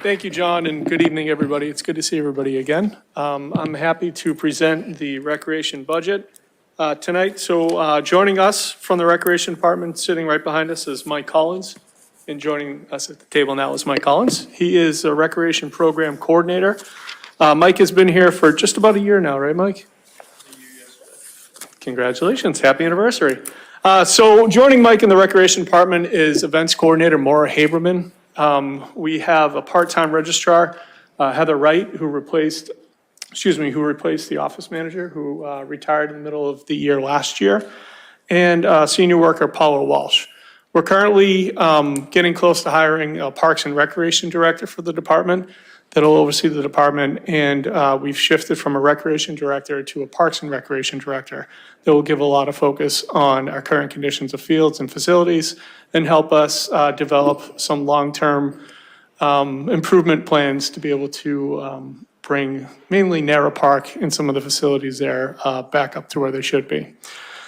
Thank you, John, and good evening, everybody. It's good to see everybody again. I'm happy to present the recreation budget tonight. So joining us from the Recreation Department, sitting right behind us, is Mike Collins. And joining us at the table now is Mike Collins. He is a Recreation Program Coordinator. Mike has been here for just about a year now, right, Mike? Congratulations. Happy anniversary. So joining Mike in the Recreation Department is Events Coordinator Maura Haberman. We have a part-time registrar, Heather Wright, who replaced the office manager who retired in the middle of the year last year, and senior worker Paula Walsh. We're currently getting close to hiring a Parks and Recreation Director for the department that'll oversee the department, and we've shifted from a Recreation Director to a Parks and Recreation Director that will give a lot of focus on our current conditions of fields and facilities and help us develop some long-term improvement plans to be able to bring mainly Nara Park and some of the facilities there back up to where they should be.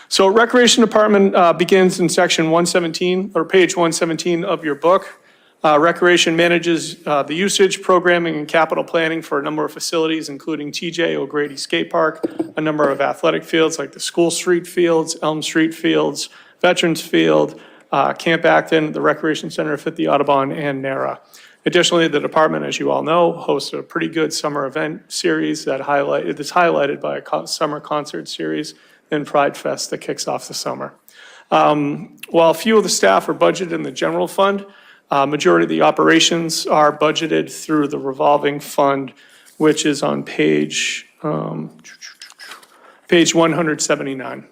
So Recreation Department begins in section 117, or page 117 of your book. Recreation manages the usage, programming, and capital planning for a number of facilities, including TJ O'Grady Skate Park, a number of athletic fields like the School Street Fields, Elm Street Fields, Veterans Field, Camp Acton, the Recreation Center at 50 Audubon, and NARA. Additionally, the department, as you all know, hosts a pretty good summer event series that's highlighted by a summer concert series and Pride Fest that kicks off the summer. While a few of the staff are budgeted in the general fund, majority of the operations are budgeted through the revolving fund, which is on page 179.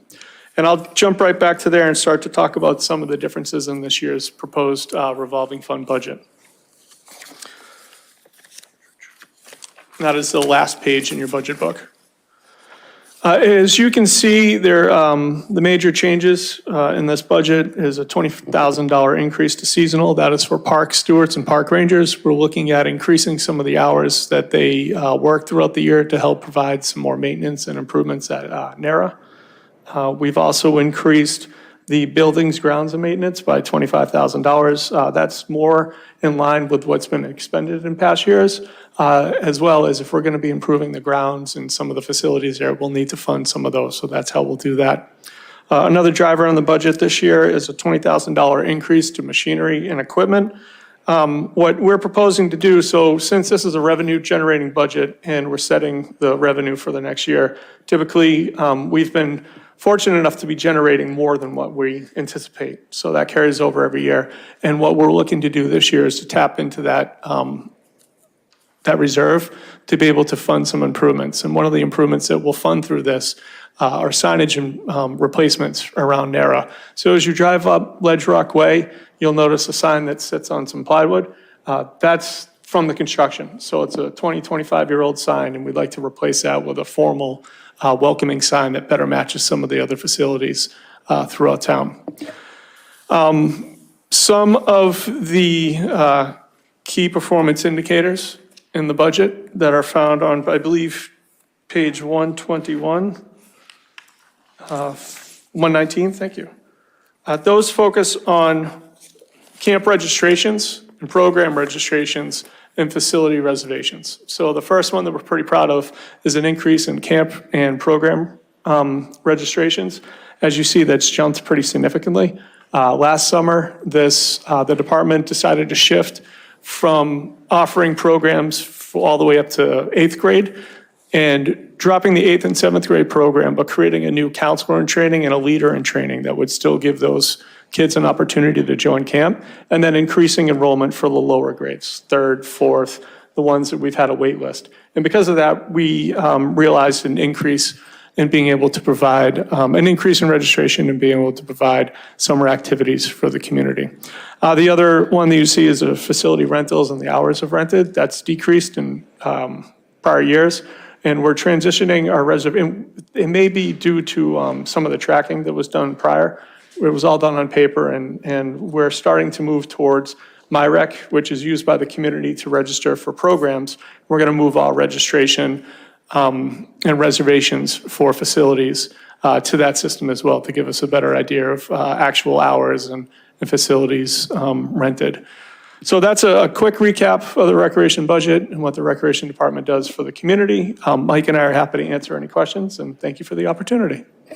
And I'll jump right back to there and start to talk about some of the differences in this year's proposed revolving fund budget. That is the last page in your budget book. As you can see, the major changes in this budget is a $20,000 increase to seasonal. That is for park stewards and park rangers. We're looking at increasing some of the hours that they work throughout the year to help provide some more maintenance and improvements at NARA. We've also increased the buildings, grounds, and maintenance by $25,000. That's more in line with what's been expended in past years, as well as if we're going to be improving the grounds and some of the facilities there, we'll need to fund some of those, so that's how we'll do that. Another driver on the budget this year is a $20,000 increase to machinery and equipment. What we're proposing to do, so since this is a revenue-generating budget and we're setting the revenue for the next year, typically we've been fortunate enough to be generating more than what we anticipate. So that carries over every year. And what we're looking to do this year is to tap into that reserve to be able to fund some improvements. And one of the improvements that we'll fund through this are signage and replacements around NARA. So as you drive up Ledge Rock Way, you'll notice a sign that sits on some plywood. That's from the construction. So it's a 25-year-old sign, and we'd like to replace that with a formal welcoming sign that better matches some of the other facilities throughout town. Some of the key performance indicators in the budget that are found on, I believe, page 121, 119, thank you. Those focus on camp registrations and program registrations and facility reservations. So the first one that we're pretty proud of is an increase in camp and program registrations. As you see, that's jumped pretty significantly. Last summer, the department decided to shift from offering programs all the way up to 8th grade and dropping the 8th and 7th grade program, but creating a new counselor in training and a leader in training that would still give those kids an opportunity to join camp, and then increasing enrollment for the lower grades, 3rd, 4th, the ones that we've had a wait list. And because of that, we realized an increase in being able to provide, an increase in registration and being able to provide summer activities for the community. The other one that you see is the facility rentals and the hours of rented. That's decreased in prior years. And we're transitioning our it may be due to some of the tracking that was done prior. It was all done on paper, and we're starting to move towards MyRec, which is used by the community to register for programs. We're going to move all registration and reservations for facilities to that system as well to give us a better idea of actual hours and facilities rented. So that's a quick recap of the recreation budget and what the recreation department does for the community. Mike and I are happy to answer any questions, and thank you for the opportunity.